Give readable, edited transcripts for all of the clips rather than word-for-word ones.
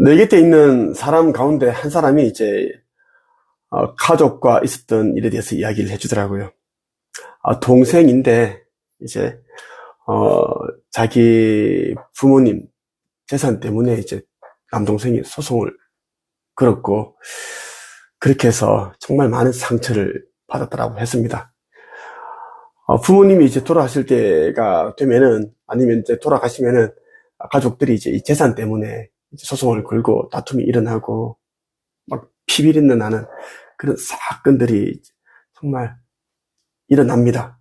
내 곁에 있는 사람 가운데 한 사람이 이제 가족과 있었던 일에 대해서 이야기를 해주더라고요. 동생인데 이제 자기 부모님 재산 때문에 이제 남동생이 소송을 걸었고, 그렇게 해서 정말 많은 상처를 받았다라고 했습니다. 부모님이 이제 돌아가실 때가 되면은, 아니면 이제 돌아가시면은 가족들이 이제 이 재산 때문에 이제 소송을 걸고 다툼이 일어나고 막 피비린내 나는 그런 사건들이 정말 일어납니다.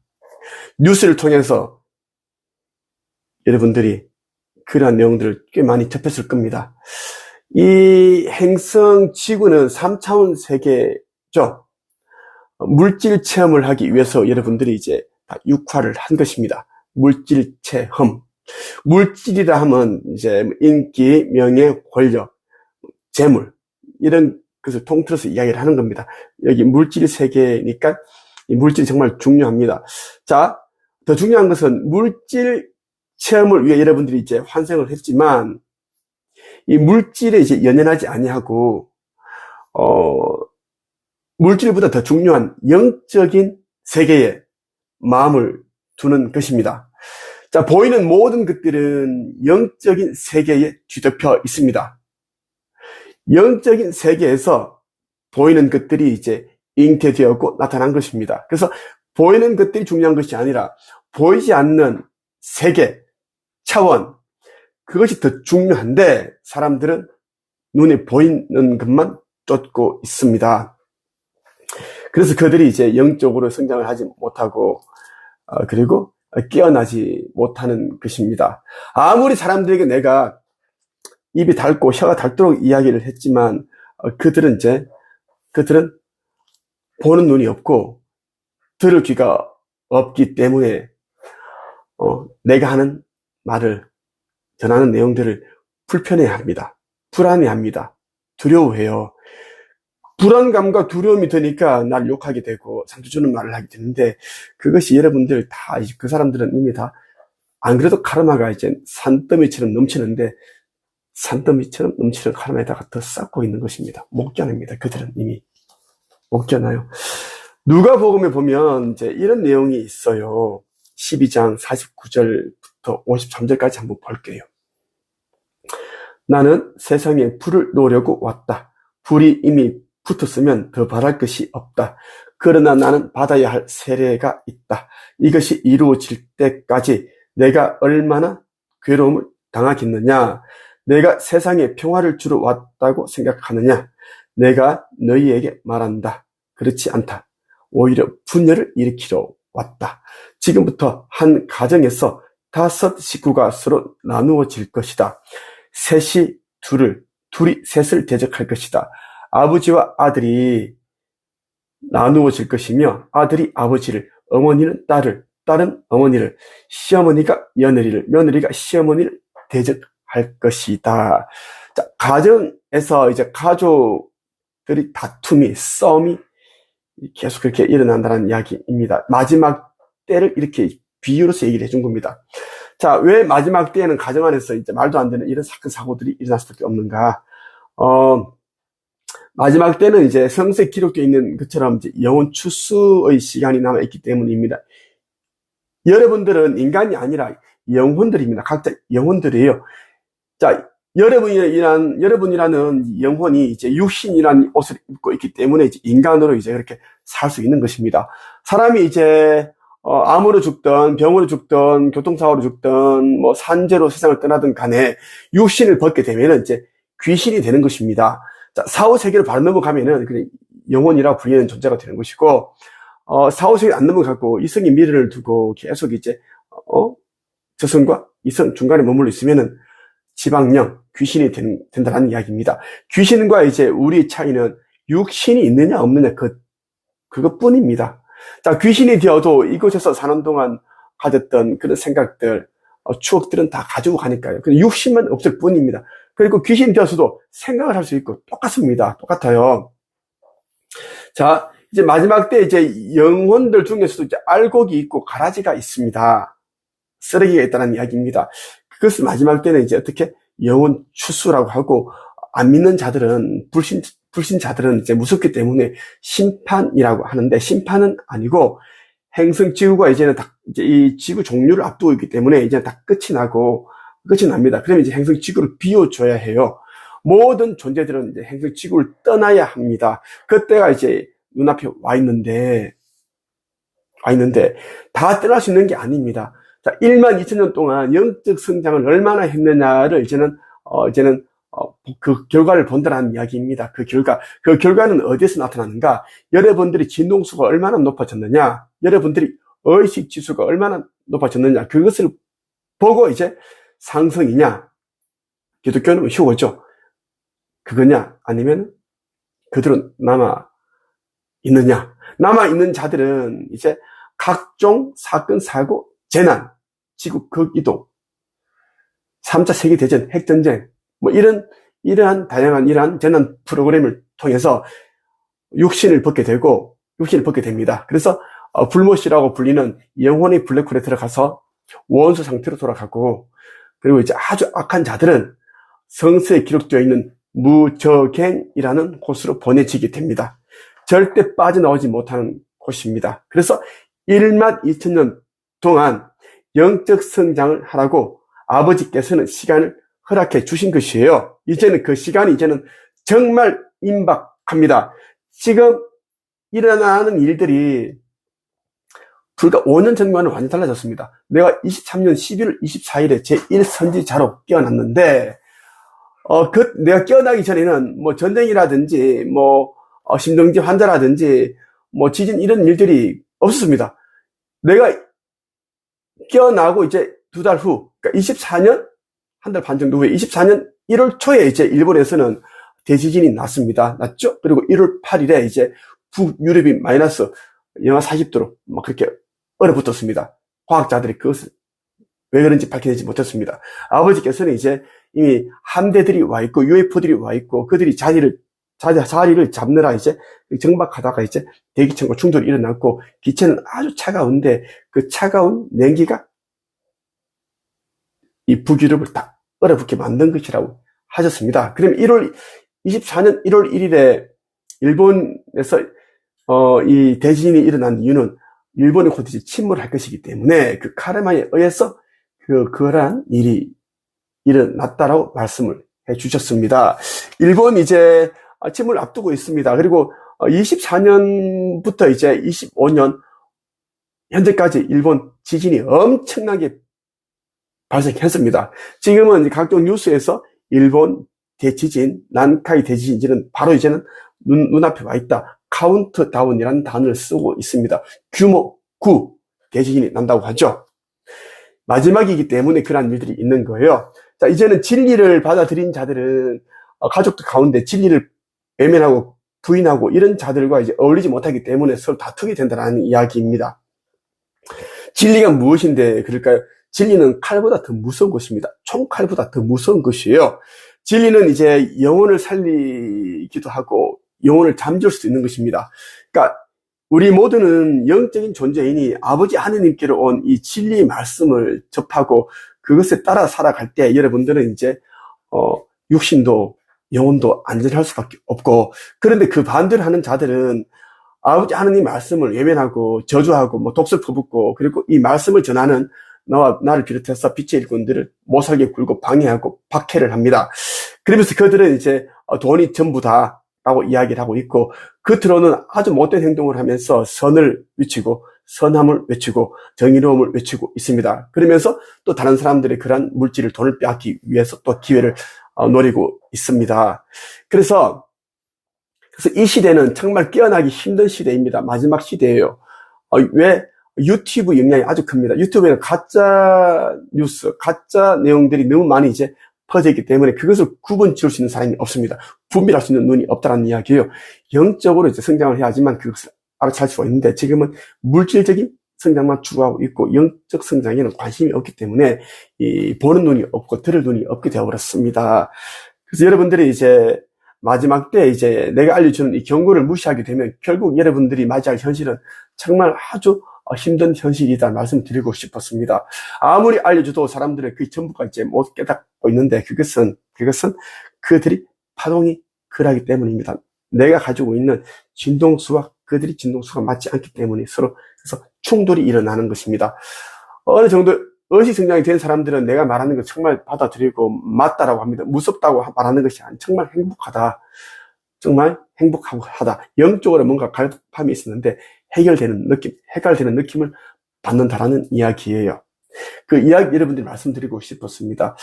뉴스를 통해서 여러분들이 그러한 내용들을 꽤 많이 접했을 겁니다. 이 행성 지구는 3차원 세계죠. 물질 체험을 하기 위해서 여러분들이 이제 다 육화를 한 것입니다. 물질 체험. 물질이라 하면 이제 인기, 명예, 권력, 재물, 이런 것을 통틀어서 이야기를 하는 겁니다. 여기 물질 세계니까 이 물질이 정말 중요합니다. 자, 더 중요한 것은 물질 체험을 위해 여러분들이 이제 환생을 했지만, 이 물질에 이제 연연하지 아니하고, 물질보다 더 중요한 영적인 세계에 마음을 두는 것입니다. 자, 보이는 모든 것들은 영적인 세계에 뒤덮여 있습니다. 영적인 세계에서 보이는 것들이 이제 잉태되었고 나타난 것입니다. 그래서 보이는 것들이 중요한 것이 아니라 보이지 않는 세계, 차원, 그것이 더 중요한데 사람들은 눈에 보이는 것만 쫓고 있습니다. 그래서 그들이 이제 영적으로 성장을 하지 못하고 그리고 깨어나지 못하는 것입니다. 아무리 사람들에게 내가 입이 닳고 혀가 닳도록 이야기를 했지만 그들은 보는 눈이 없고 들을 귀가 없기 때문에 내가 하는 말을, 전하는 내용들을 불편해합니다. 불안해합니다. 두려워해요. 불안감과 두려움이 드니까 날 욕하게 되고 상처 주는 말을 하게 되는데, 그것이 여러분들 다, 그 사람들은 이미 다, 안 그래도 카르마가 이제 산더미처럼 넘치는데 산더미처럼 넘치는 카르마에다가 더 쌓고 있는 것입니다. 못 견냅니다. 그들은 이미 못 견나요. 누가복음에 보면 이제 이런 내용이 있어요. 12장 49절부터 53절까지 한번 볼게요. 나는 세상에 불을 놓으려고 왔다. 불이 이미 붙었으면 더 바랄 것이 없다. 그러나 나는 받아야 할 세례가 있다. 이것이 이루어질 때까지 내가 얼마나 괴로움을 당하겠느냐. 내가 세상에 평화를 주러 왔다고 생각하느냐. 내가 너희에게 말한다. 그렇지 않다. 오히려 분열을 일으키러 왔다. 지금부터 한 가정에서 5 식구가 서로 나누어질 것이다. 셋이 둘을, 둘이 셋을 대적할 것이다. 아버지와 아들이 나누어질 것이며 아들이 아버지를, 어머니는 딸을, 딸은 어머니를, 시어머니가 며느리를, 며느리가 시어머니를 대적할 것이다. 자, 가정에서 이제 가족들이 다툼이, 싸움이 계속 그렇게 일어난다는 이야기입니다. 마지막 때를 이렇게 비유로서 얘기를 해준 겁니다. 자, 왜 마지막 때에는 가정 안에서 이제 말도 안 되는 이런 사건, 사고들이 일어날 수밖에 없는가? 마지막 때는 이제 성서에 기록되어 있는 것처럼 이제 영혼 추수의 시간이 남아있기 때문입니다. 여러분들은 인간이 아니라 영혼들입니다. 각자 영혼들이에요. 자, 여러분이라는 영혼이 이제 육신이라는 옷을 입고 있기 때문에 이제 인간으로 이제 그렇게 살 수 있는 것입니다. 사람이 이제 암으로 죽든 병으로 죽든 교통사고로 죽든 뭐 산재로 세상을 떠나든 간에 육신을 벗게 되면은 이제 귀신이 되는 것입니다. 자, 사후세계를 바로 넘어가면은 그냥 영혼이라고 불리는 존재가 되는 것이고, 사후세계를 안 넘어가고 이성의 미래를 두고 계속 이제 저성과 이성 중간에 머물러 있으면은 지방령, 귀신이 된다는 이야기입니다. 귀신과 이제 우리의 차이는 육신이 있느냐 없느냐 그것뿐입니다. 자, 귀신이 되어도 이곳에서 사는 동안 가졌던 그런 생각들, 추억들은 다 가지고 가니까요. 근데 육신만 없을 뿐입니다. 그리고 귀신이 되어서도 생각을 할 수 있고 똑같습니다. 똑같아요. 자, 이제 마지막 때 이제 영혼들 중에서도 이제 알곡이 있고 가라지가 있습니다. 쓰레기가 있다는 이야기입니다. 그것을 마지막 때는 이제 어떻게 영혼 추수라고 하고, 안 믿는 자들은, 불신자들은 이제 무섭기 때문에 심판이라고 하는데, 심판은 아니고, 행성 지구가 이제는 이제 이 지구 종료를 앞두고 있기 때문에 이제 다 끝이 납니다. 그러면 이제 행성 지구를 비워줘야 해요. 모든 존재들은 이제 행성 지구를 떠나야 합니다. 그때가 이제 눈앞에 와 있는데, 다 떠날 수 있는 게 아닙니다. 자, 1만 2천 년 동안 영적 성장을 얼마나 했느냐를 이제는 그 결과를 본다는 이야기입니다. 그 결과는 어디에서 나타나는가? 여러분들이 진동수가 얼마나 높아졌느냐? 여러분들이 의식 지수가 얼마나 높아졌느냐? 그것을 보고 이제 상승이냐? 기독교는 휴거죠. 그거냐? 아니면 그들은 남아있느냐? 남아있는 자들은 이제 각종 사건, 사고, 재난, 지구 극이동, 3차 세계대전, 핵전쟁, 뭐 이러한 다양한 이러한 재난 프로그램을 통해서 육신을 벗게 됩니다. 그래서 불못이라고 불리는 영혼의 블랙홀에 들어가서 원소 상태로 돌아가고, 그리고 이제 아주 악한 자들은 성서에 기록되어 있는 무저갱이라는 곳으로 보내지게 됩니다. 절대 빠져나오지 못하는 곳입니다. 그래서 1만 2천 년 동안 영적 성장을 하라고 아버지께서는 시간을 허락해 주신 것이에요. 이제는 그 시간이 정말 임박합니다. 지금 일어나는 일들이 불과 5년 전과는 완전히 달라졌습니다. 내가 23년 11월 24일에 제1선지자로 깨어났는데, 내가 깨어나기 전에는 뭐 전쟁이라든지, 심정지 환자라든지, 지진 이런 일들이 없었습니다. 내가 깨어나고 이제 2달 후, 그러니까 24년, 한 달 반 정도 후에 24년 1월 초에 이제 일본에서는 대지진이 났죠? 그리고 1월 8일에 이제 북유럽이 마이너스 영하 40도로 막 그렇게 얼어붙었습니다. 과학자들이 그것을 왜 그런지 밝혀내지 못했습니다. 아버지께서는 이제 이미 함대들이 와 있고 UFO들이 와 있고 그들이 자리를 잡느라 이제 정박하다가 이제 대기층과 충돌이 일어났고 기체는 아주 차가운데 그 차가운 냉기가 이 북유럽을 딱 얼어붙게 만든 것이라고 하셨습니다. 그럼 24년 1월 1일에 일본에서 이 대지진이 일어난 이유는 일본이 곧 이제 침몰할 것이기 때문에 그 카르마에 의해서 그러한 일이 일어났다라고 말씀을 해 주셨습니다. 일본 이제 침몰 앞두고 있습니다. 그리고 24년부터 이제 25년 현재까지 일본 지진이 엄청나게 발생했습니다. 지금은 각종 뉴스에서 일본 대지진, 난카이 대지진은 바로 이제는 눈앞에 와 있다. 카운트다운이라는 단어를 쓰고 있습니다. 규모 9 대지진이 난다고 하죠. 마지막이기 때문에 그러한 일들이 있는 거예요. 자, 이제는 진리를 받아들인 자들은 가족들 가운데 진리를 외면하고 부인하고 이런 자들과 이제 어울리지 못하기 때문에 서로 다투게 된다는 이야기입니다. 진리가 무엇인데 그럴까요? 진리는 칼보다 더 무서운 것입니다. 총칼보다 더 무서운 것이에요. 진리는 이제 영혼을 살리기도 하고 영혼을 잠재울 수 있는 것입니다. 그러니까 우리 모두는 영적인 존재이니 아버지 하느님께로 온 이 진리의 말씀을 접하고 그것에 따라 살아갈 때 여러분들은 이제 육신도 영혼도 안전할 수밖에 없고, 그런데 그 반대로 하는 자들은 아버지 하느님 말씀을 외면하고 저주하고 독설 퍼붓고, 그리고 이 말씀을 전하는 나를 비롯해서 빛의 일꾼들을 못살게 굴고 방해하고 박해를 합니다. 그러면서 그들은 이제 돈이 전부다라고 이야기를 하고 있고, 겉으로는 아주 못된 행동을 하면서 선을 외치고 선함을 외치고 정의로움을 외치고 있습니다. 그러면서 또 다른 사람들의 그러한 물질을 돈을 빼앗기 위해서 또 기회를 노리고 있습니다. 그래서 이 시대는 정말 깨어나기 힘든 시대입니다. 마지막 시대예요. 왜? 유튜브 영향이 아주 큽니다. 유튜브에는 가짜 뉴스, 가짜 내용들이 너무 많이 이제 퍼져 있기 때문에 그것을 구분 지을 수 있는 사람이 없습니다. 분별할 수 있는 눈이 없다는 이야기예요. 영적으로 이제 성장을 해야지만 그것을 알아챌 수가 있는데 지금은 물질적인 성장만 추구하고 있고 영적 성장에는 관심이 없기 때문에 보는 눈이 없고 들을 눈이 없게 되어버렸습니다. 그래서 여러분들이 이제 마지막 때 이제 내가 알려주는 이 경고를 무시하게 되면 결국 여러분들이 맞이할 현실은 정말 아주 힘든 현실이다 말씀드리고 싶었습니다. 아무리 알려줘도 사람들은 그 전부가 이제 못 깨닫고 있는데 그것은 그들이 파동이 그러하기 때문입니다. 내가 가지고 있는 진동수와 그들이 진동수가 맞지 않기 때문에 서로 그래서 충돌이 일어나는 것입니다. 어느 정도 의식성장이 된 사람들은 내가 말하는 거 정말 받아들이고 맞다라고 합니다. 무섭다고 말하는 것이 아니라 정말 행복하다. 정말 행복하다. 영적으로 뭔가 갈급함이 있었는데 해결되는 느낌을 받는다라는 이야기예요. 그 이야기 여러분들이 말씀드리고 싶었습니다.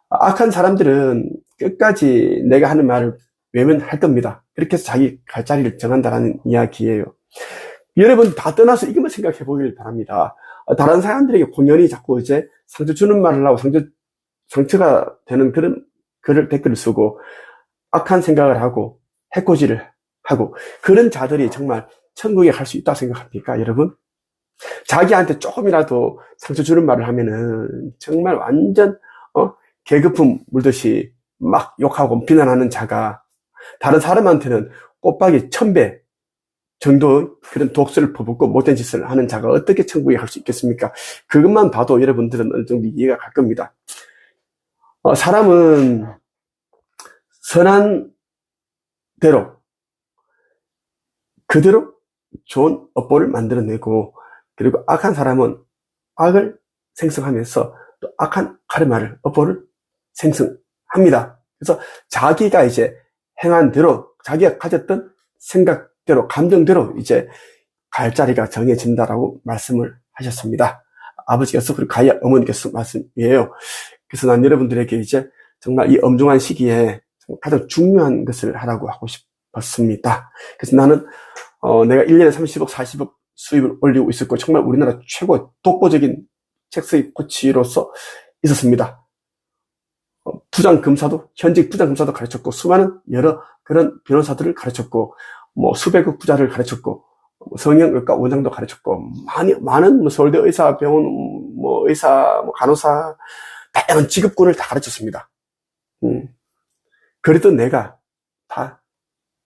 악한 사람들은 끝까지 내가 하는 말을 외면할 겁니다. 그렇게 해서 자기 갈 자리를 정한다라는 이야기예요. 여러분 다 떠나서 이것만 생각해 보길 바랍니다. 다른 사람들에게 공연히 자꾸 이제 상처 주는 말을 하고 상처가 되는 그런 댓글을 쓰고 악한 생각을 하고 해코지를 하고 그런 자들이 정말 천국에 갈 수 있다고 생각합니까, 여러분? 자기한테 조금이라도 상처 주는 말을 하면은 정말 완전 계급품 물듯이 막 욕하고 비난하는 자가 다른 사람한테는 꽃박이 1000배 정도 그런 독설을 퍼붓고 못된 짓을 하는 자가 어떻게 천국에 갈 수 있겠습니까? 그것만 봐도 여러분들은 어느 정도 이해가 갈 겁니다. 사람은 선한 대로 그대로 좋은 업보를 만들어내고 그리고 악한 사람은 악을 생성하면서 또 악한 카르마를 업보를 생성합니다. 그래서 자기가 이제 행한 대로 자기가 가졌던 생각대로 감정대로 이제 갈 자리가 정해진다라고 말씀을 하셨습니다. 아버지께서 그리고 가야 어머니께서 말씀이에요. 그래서 난 여러분들에게 이제 정말 이 엄중한 시기에 가장 중요한 것을 하라고 하고 싶었습니다. 그래서 나는 내가 1년에 30억, 40억 수입을 올리고 있었고 정말 우리나라 최고 독보적인 책수입 코치로서 있었습니다. 현직 부장검사도 가르쳤고 수많은 여러 그런 변호사들을 가르쳤고 수백억 부자를 가르쳤고 성형외과 원장도 가르쳤고 많은 서울대 의사병원 의사 간호사 다양한 직업군을 다 가르쳤습니다. 그랬던 내가 다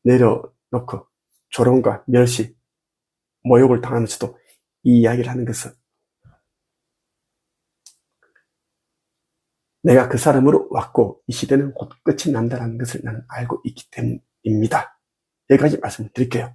내려놓고 조롱과 멸시 모욕을 당하면서도 이 이야기를 하는 것은 내가 그 사람으로 왔고 이 시대는 곧 끝이 난다는 것을 나는 알고 있기 때문입니다. 여기까지 말씀을 드릴게요.